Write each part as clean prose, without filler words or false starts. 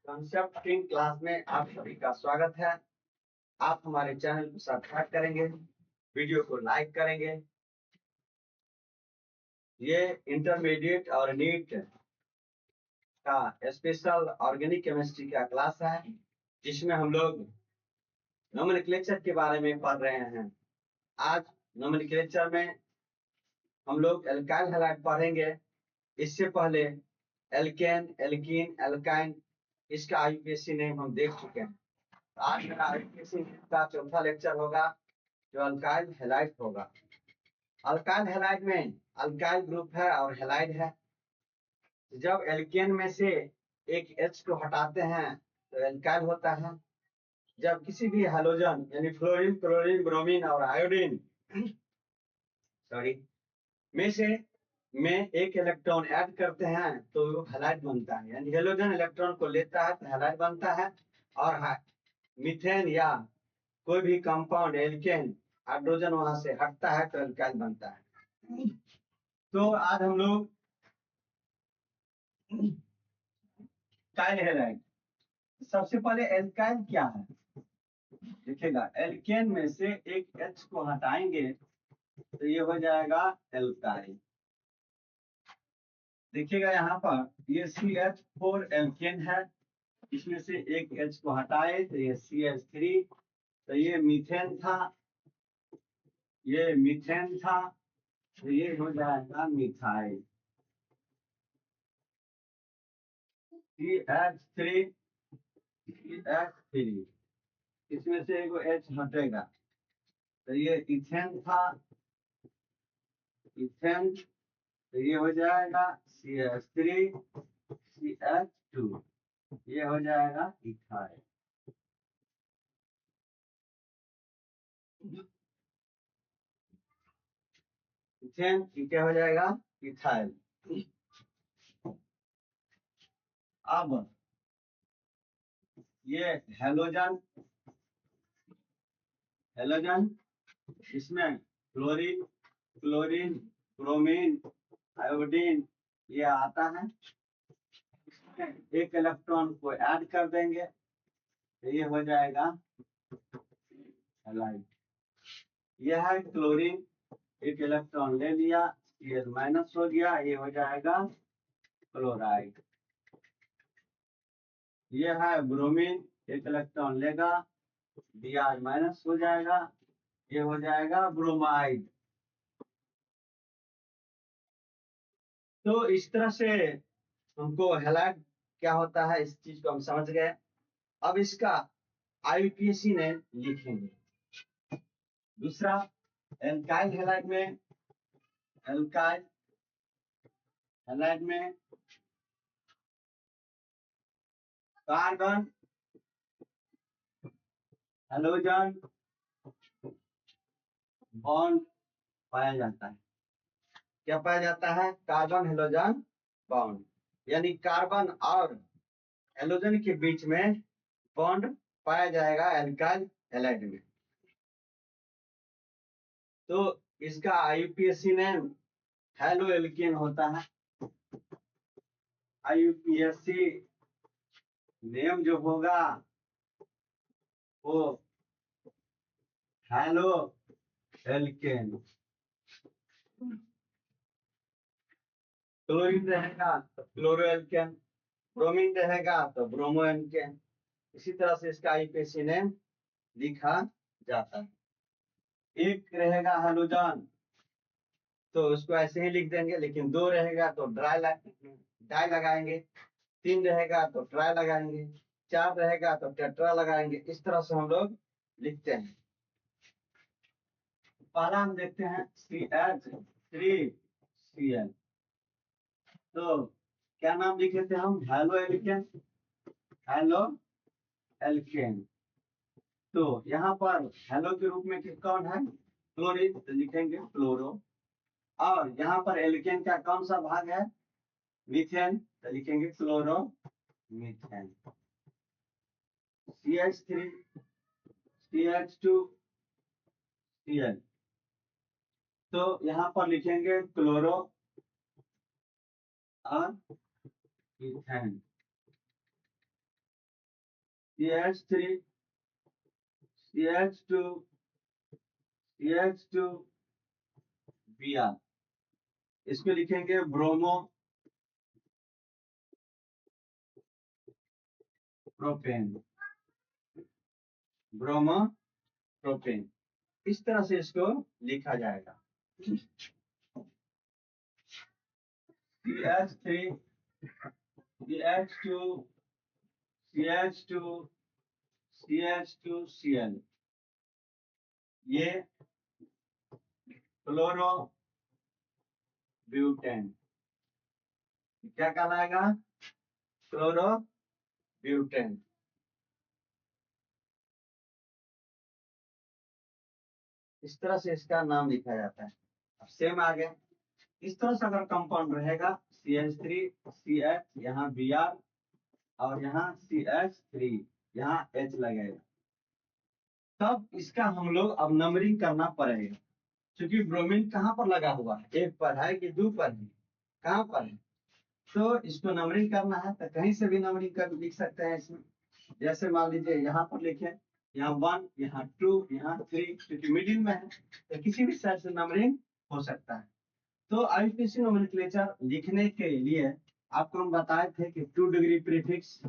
Concept team class में आप सभी का स्वागत है। आप हमारे चैनल को सब्सक्राइब करेंगे, वीडियो को लाइक करेंगे। ये इंटरमीडिएट और नीट का स्पेशल ऑर्गेनिक केमिस्ट्री का क्लास है, जिसमें हम लोग नोमेनक्लेचर के बारे में पढ़ रहे हैं। आज नोमेनक्लेचर में हम लोग एल्काइल हैलाइड पढ़ेंगे। इससे पहले एल्केन, एल्कीन, एल्काइन इसका आईयूपीएसी नेम हम देख चुके हैं। आज मेरा आईयूपीएसी का चौथा लेक्चर होगा, जो अल्काइल हैलाइड होगा। अल्काइल हैलाइड में अल्काइल ग्रुप है और हैलाइड है। जब एल्केन में से एक H को हटाते हैं तो एल्काइल होता है। जब किसी भी हैलोजन यानी फ्लोरीन, क्लोरीन, ब्रोमीन और आयोडीन में एक इलेक्ट्रॉन ऐड करते हैं तो वो हैलाइड बनता है। यानी हैलोजन इलेक्ट्रॉन को लेता है तो हैलाइड बनता है। और मीथेन या कोई भी कंपाउंड एल्केन हाइड्रोजन वहां से हटता है तो एल्काइल बनता है। तो आज हम लोग एल्काइल हैलाइड, सबसे पहले एल्काइल क्या है देखिएगा। एल्केन में से एक H को हटाएंगे तो ये हो जाएगा एल्काइल। देखिएगा यहाँ पर ये CH4 एल्केन है, इसमें से एक H को हटाए तो ये CH3, तो ये मीथेन था, ये मीथेन था, तो ये हो जाएगा मिथाइल। CH3 CH3, इसमें से एक H हटेगा तो ये इथेन था, इथेन, तो ये हो जाएगा CH3 CH2, ये हो जाएगा इथाइल। इथेन क्या हो जाएगा, इथाइल। अब ये हैलोजन, हैलोजन इसमें क्लोरीन, क्लोरीन, ब्रोमीन, आयोडीन ये आता है। एक इलेक्ट्रॉन को ऐड कर देंगे तो ये हो जाएगा हैलाइड। यह है क्लोरीन, एक इलेक्ट्रॉन ले लिया, Cl माइनस हो गया, ये हो जाएगा क्लोराइड। यह है ब्रोमीन, एक इलेक्ट्रॉन लेगा, Br माइनस हो जाएगा, ये हो जाएगा ब्रोमाइड। तो इस तरह से हमको हैलाइड क्या होता है इस चीज को हम समझ गए। अब इसका आईयूपीएसी ने लिखेंगे। दूसरा, एल्काइल हैलाइड में, एल्काइल हैलाइड में कार्बन, हैलोजन बॉन्ड पाया जाता है। क्या पाया जाता है, कार्बन हैलोजन बॉन्ड, यानी कार्बन और हैलोजन के बीच में बॉन्ड पाया जाएगा एल्काइल हैलाइड में। तो इसका आईयूपीएसी नेम हैलो एल्केन होता है। आईयूपीएसी नेम जो होगा वो हैलो एल्केन। क्लोरीन रहेगा तो क्लोरो एल्केन, ब्रोमीन रहेगा तो ब्रोमो एल्केन। इसी तरह से इसका आईयूपीएसी नेम लिखा जाता है। एक रहेगा हैलोजन तो उसको ऐसे ही लिख देंगे, लेकिन दो रहेगा तो डाई लगाएंगे, तीन रहेगा तो ट्राई लगाएंगे, चार रहेगा तो टेट्रा लगाएंगे। इस तरह से हम लोग लिखते हैं। पहला हम देखते हैं CH3Cl। तो क्या नाम लिखे थे हम, हैलो एल्केन, हैलो एल्केन। तो यहाँ पर हेलो के रूप में कौन है, क्लोरीन, तो लिखेंगे क्लोरो। और यहाँ पर एल्केन का कौन सा भाग है, मीथेन, तो लिखेंगे क्लोरो मीथेन। CH3 CH2Cl, तो यहाँ पर लिखेंगे क्लोरो और ethane. CH3 CH2 CH2 Br, इसको लिखेंगे ब्रोमो प्रोपेन, ब्रोमो प्रोपेन, इस तरह से इसको लिखा जाएगा। CH3 CH2 CH2 CH2Cl, ये क्लोरो ब्यूटेन, क्या कहलाएगा? Chloro butane. इस तरह से इसका नाम लिखा जाता है। अब सेम आ गया, इस तरह से अगर कंपाउंड रहेगा CH3 CH, यहाँ Br और यहाँ CH3, यहाँ H लगेगा, तब इसका हम लोग अब नंबरिंग करना पड़ेगा। क्योंकि ब्रोमीन कहाँ पर लगा हुआ है? एक पर है कि दो पर है? कहाँ पर है? तो इसको नंबरिंग करना है तो कहीं से भी नंबरिंग कर लिख सकते हैं इसमें। जैसे मान लीजिए यहाँ पर लिखे, यहाँ 1, यहाँ 2, यहाँ 3, क्योंकि मिडिल में है तो किसी भी साइड से नंबरिंग हो सकता है। तो आईयूपीएसी नोमेनक्लेचर लिखने के लिए आपको हम बताए थे कि 2 degree prefix,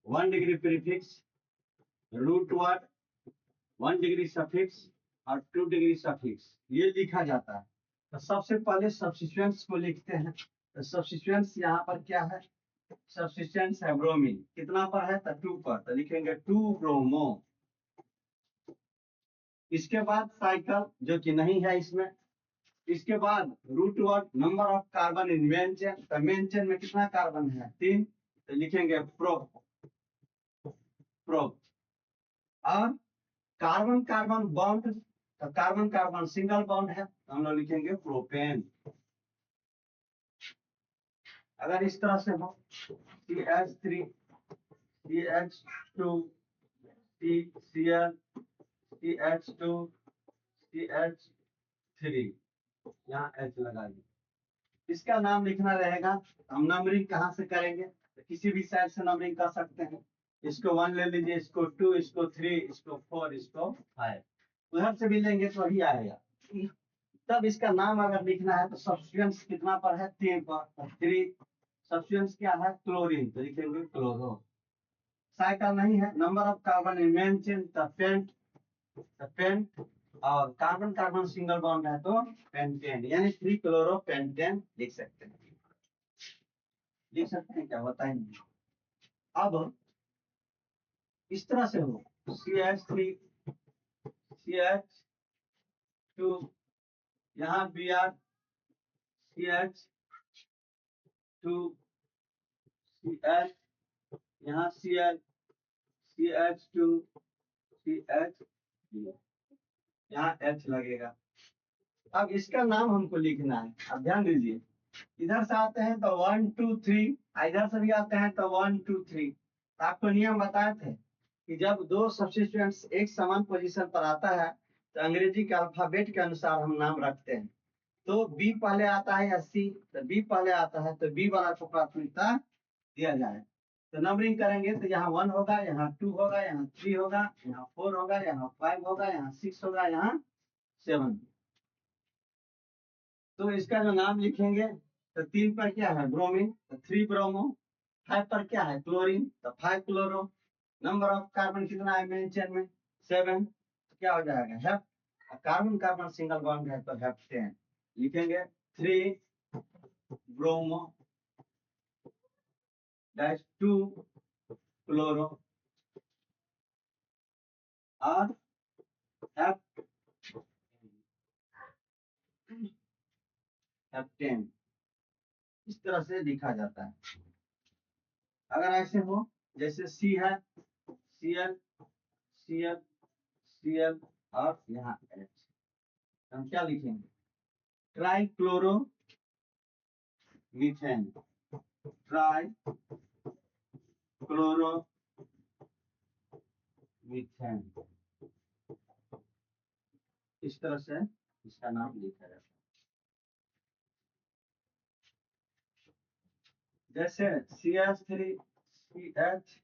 1 degree prefix, root word, 1 degree suffix और 2 डिग्री सफिक्स, ये लिखा जाता है। तो सबसे पहले सब्स्टिट्यूएंट्स को लिखते हैं। तो सब्स्टिट्यूएंट्स यहाँ पर क्या है? सब्स्टिट्यूएंट्स है ब्रोमीन, कितना पर है? तो 2 पर, तो लिखेंगे 2 ब्रोमो। इसके बाद साइकिल, जो कि नहीं है इसमें। इसके बाद root word, number of carbon in main chain, तो मेन चेन में कितना कार्बन है? 3, तो लिखेंगे प्रो प्रो। और कार्बन कार्बन बॉन्ड, तो कार्बन कार्बन सिंगल बॉन्ड है तो हम लोग लिखेंगे प्रोपेन। अगर इस तरह से हो CH3 CH2 CCl CH2 CH3, यहाँ H लगा दी। इसका नाम लिखना रहेगा। हम नंबरिंग कहाँ से करेंगे? तो किसी भी साइड से नंबरिंग कर सकते हैं। इसको 1 ले लीजिए, इसको 2, इसको 3, इसको 4, इसको 5, उधर से भी लेंगे तो वही आएगा। तब इसका नाम अगर लिखना है तो सब्स्टिट्यूएंट्स कितना पर है? 3 पर। 3 सब्स्टिट्यूएंट्स क्या है? क्लोरीन, तो लिखेंगे क्लोरो। साइकिल नहीं है, number of carbon in main chain, तो पेंट, और कार्बन कार्बन सिंगल बॉन्ड है तो पेंटेन, यानी 3 क्लोरो पेंटेन लिख सकते हैं। लिख सकते हैं क्या? बताएंगे। अब इस तरह से हो CH3 CH2, यहाँ Br CH2 CH, यहाँ Cl CH2 CH, यहाँ H लगेगा। अब इसका नाम हमको लिखना है। अब ध्यान दीजिए, इधर से आते हैं तो 1 2 3, इधर से भी आते हैं तो 1 2 3। आपको नियम बताए थे कि जब दो सब्स्टिट्यूएंट्स एक समान पोजीशन पर आता है तो अंग्रेजी के अल्फाबेट के अनुसार हम नाम रखते हैं। तो बी पहले आता है या सी, तो बी पहले आता है तो बी वाला को प्राथमिकता दिया जाए। तो नंबरिंग करेंगे तो यहाँ 1 होगा, यहाँ 2 होगा, यहाँ 3 होगा, यहाँ 4 होगा, यहाँ 5 होगा, यहाँ 6 होगा, यहाँ 7। तो इसका जो नाम लिखेंगे तो 3 पर क्या है? ब्रोमीन, तो 3 ब्रोमो। 5 पर क्या है? क्लोरीन, तो 5 क्लोरो। नंबर ऑफ कार्बन कितना है मेन चेन में? 7, तो क्या हो जाएगा? हेप। कार्बन कार्बन सिंगल बॉन्ड है तो हेप्टेन, लिखेंगे 3 ब्रोमो डैश 2 क्लोरो और हेप्टेन। इस तरह से लिखा जाता है। अगर ऐसे हो जैसे सी है, Cl Cl Cl और यहाँ H, हम क्या लिखेंगे? Try chloro methane, try chloro methane. इस तरह से इसका नाम लिखा जाता है। जैसे CH3 CH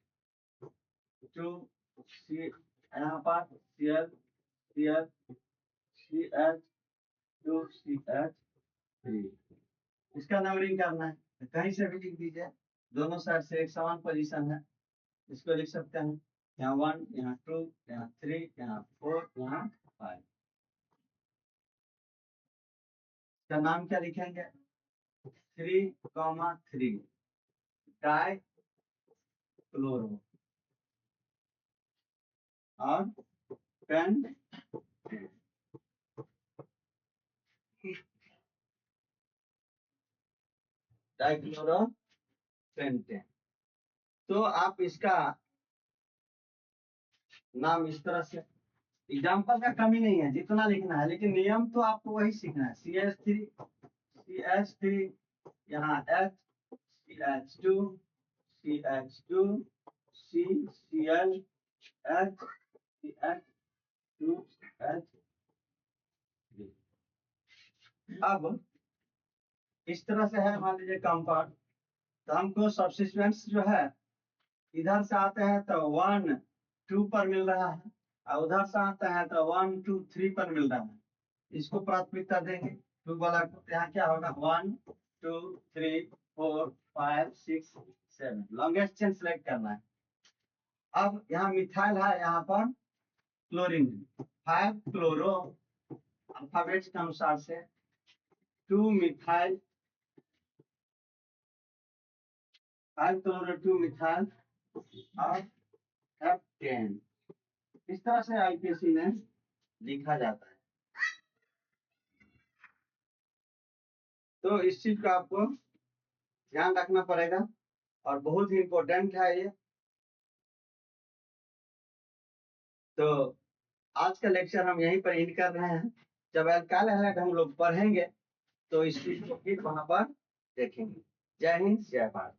टू सी, यहाँ पर Cl Cl CH to CH3। इसका नंबरिंग करना है, कहीं से भी लिख दीजिए, दोनों साइड से एक समान पोजीशन है, इसको लिख सकते हैं। यहाँ 1, यहाँ 2, यहाँ 3, यहाँ 4, यहाँ 5। इसका नाम क्या लिखेंगे? 3,3 डाई क्लोरो और पेन डाइक्लोरो पेंटेन। तो आप इसका नाम इस तरह से, एग्जाम्पल का कमी नहीं है, जितना लिखना है, लेकिन नियम तो आपको वही सीखना है। CH3 यहाँ H CH2 CH2 CCl H CH2 H। अब इस तरह से है, मान लीजिए कंपाउंड, तो हमको सब्स्टिट्यूएंट्स जो है इधर से आते हैं तो 1 2 पर मिल रहा है, और उधर से आते हैं तो 1 2 3 पर मिल रहा है। इसको प्राथमिकता देंगे, 2 वाला को। यहाँ क्या होगा? 1 2 3 4 5 6 7, लॉन्गेस्ट चेन सेलेक्ट करना है। अब यहाँ मिथाइल है, यहाँ पर क्लोरीन, 5 क्लोरो, अल्फाबेट के अनुसार से 2 मिथाइल, 5 क्लोरो 2 मिथाइल और F10। इस तरह से आईपीसी में लिखा जाता है। तो इस चीज का आपको ध्यान रखना पड़ेगा और बहुत ही इम्पोर्टेंट है ये। तो आज का लेक्चर हम यहीं पर एंड कर रहे हैं। जब अल्काइल हैलाइड हम लोग पढ़ेंगे तो इस चीज को फिर वहां पर देखेंगे। जय हिंद, जय भारत।